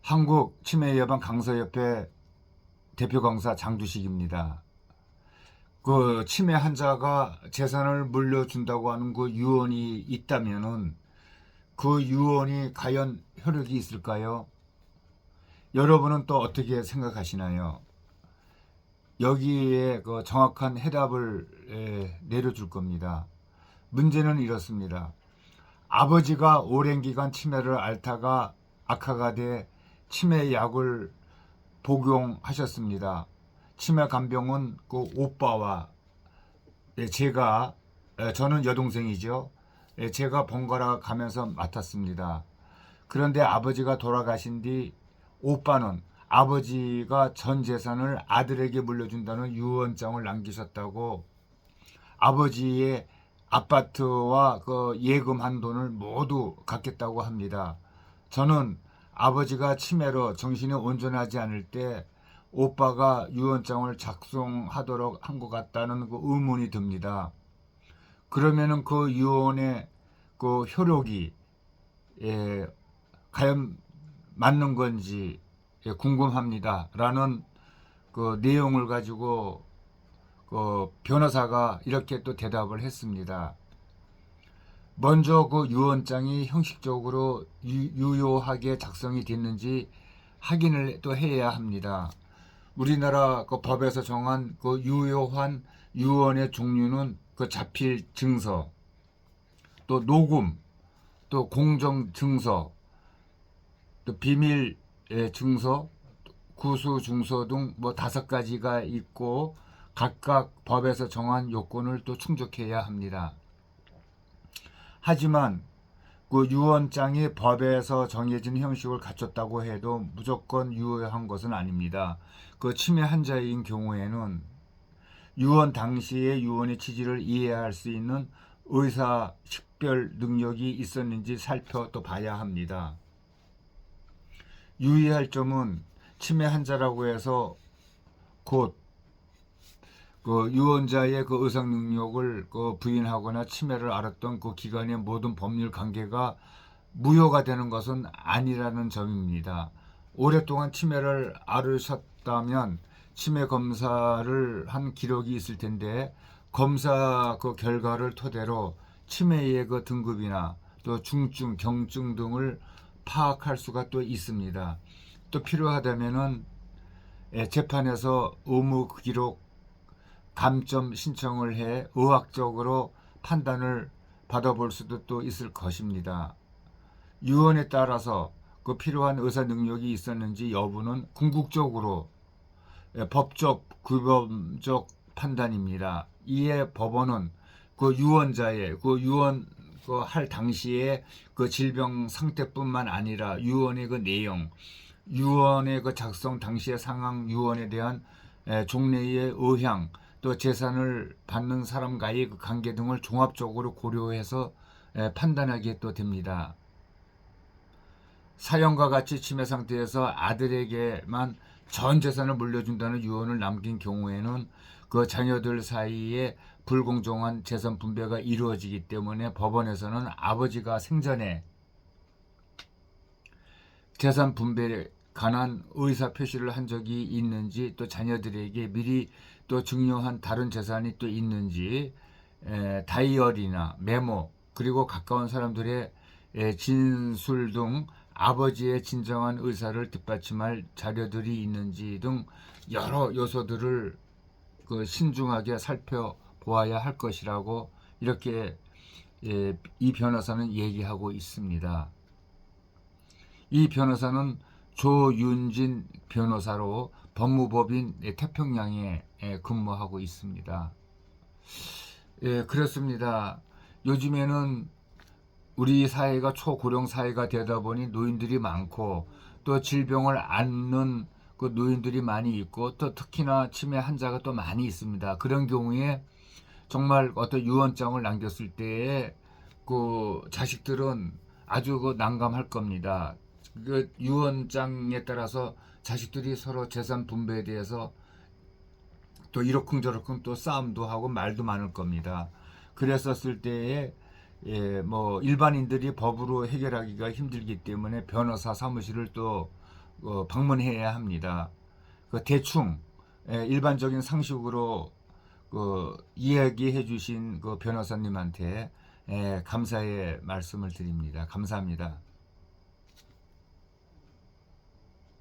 한국치매예방 강서협회 대표강사 장두식입니다. 그 치매 환자가 재산을 물려준다고 하는 그 유언이 있다면은 그 유언이 과연 효력이 있을까요? 여러분은 또 어떻게 생각하시나요? 여기에 그 정확한 해답을 내려줄 겁니다. 문제는 이렇습니다. 아버지가 오랜 기간 치매를 앓다가 악화가 돼 치매 약을 복용하셨습니다. 치매 간병은 그 오빠와 제가, 저는 여동생이죠. 제가 번갈아 가면서 맡았습니다. 그런데 아버지가 돌아가신 뒤 오빠는 아버지가 전 재산을 아들에게 물려준다는 유언장을 남기셨다고 아버지의 아파트와 그 예금한 돈을 모두 갖겠다고 합니다. 저는 아버지가 치매로 정신이 온전하지 않을 때 오빠가 유언장을 작성하도록 한 것 같다는 그 의문이 듭니다. 그러면은 그 유언의 그 효력이 과연 맞는 건지 궁금합니다. 라는 그 내용을 가지고 그 변호사가 이렇게 또 대답을 했습니다. 먼저 그 유언장이 형식적으로 유효하게 작성이 됐는지 확인을 또 해야 합니다. 우리나라 그 법에서 정한 그 유효한 유언의 종류는 그 자필 증서, 또 녹음, 또 공정 증서, 또 비밀 증서, 구수 증서 등 뭐 5가지가 있고 각각 법에서 정한 요건을 또 충족해야 합니다. 하지만 그 유언장이 법에서 정해진 형식을 갖췄다고 해도 무조건 유효한 것은 아닙니다. 그 치매 환자인 경우에는 유언 당시의 유언의 취지를 이해할 수 있는 의사 식별 능력이 있었는지 살펴 또 봐야 합니다. 유의할 점은 치매 환자라고 해서 곧 그 유언자의 그 의상 능력을 그 부인하거나 치매를 앓았던 그 기간의 모든 법률 관계가 무효가 되는 것은 아니라는 점입니다. 오랫동안 치매를 앓으셨다면 치매 검사를 한 기록이 있을 텐데 검사 그 결과를 토대로 치매의 그 등급이나 또 중증, 경증 등을 파악할 수가 또 있습니다. 또 필요하다면은 재판에서 의무 기록 감점 신청을 해 의학적으로 판단을 받아볼 수도 또 있을 것입니다. 유언에 따라서 그 필요한 의사 능력이 있었는지 여부는 궁극적으로 법적, 규범적 판단입니다. 이에 법원은 그 유언자의 그 유언 그 할 당시에 그 질병 상태뿐만 아니라 유언의 그 내용, 유언의 그 작성 당시의 상황, 유언에 대한 종래의 의향, 또 재산을 받는 사람과의 그 관계 등을 종합적으로 고려해서 판단하게 또 됩니다. 사형과 같이 치매 상태에서 아들에게만 전 재산을 물려준다는 유언을 남긴 경우에는 그 자녀들 사이에 불공정한 재산 분배가 이루어지기 때문에 법원에서는 아버지가 생전에 재산 분배에 관한 의사 표시를 한 적이 있는지, 또 자녀들에게 미리 또 증여한 다른 재산이 또 있는지 다이어리나 메모, 그리고 가까운 사람들의 진술 등 아버지의 진정한 의사를 뒷받침할 자료들이 있는지 등 여러 요소들을 그 신중하게 살펴보아야 할 것이라고 이렇게 이 변호사는 얘기하고 있습니다. 이 변호사는 조윤진 변호사로 법무법인 태평양에 근무하고 있습니다. 그렇습니다. 요즘에는 우리 사회가 초고령 사회가 되다 보니 노인들이 많고 또 질병을 앓는 그 노인들이 많이 있고 또 특히나 치매 환자가 또 많이 있습니다. 그런 경우에 정말 어떤 유언장을 남겼을 때에 그 자식들은 아주 그 난감할 겁니다. 그 유언장에 따라서 자식들이 서로 재산 분배에 대해서 또 이러쿵저러쿵 또 싸움도 하고 말도 많을 겁니다. 그랬었을 때에 뭐 일반인들이 법으로 해결하기가 힘들기 때문에 변호사 사무실을 또 방문해야 합니다. 그 대충 일반적인 상식으로 이야기해 주신 그 변호사님한테 감사의 말씀을 드립니다. 감사합니다.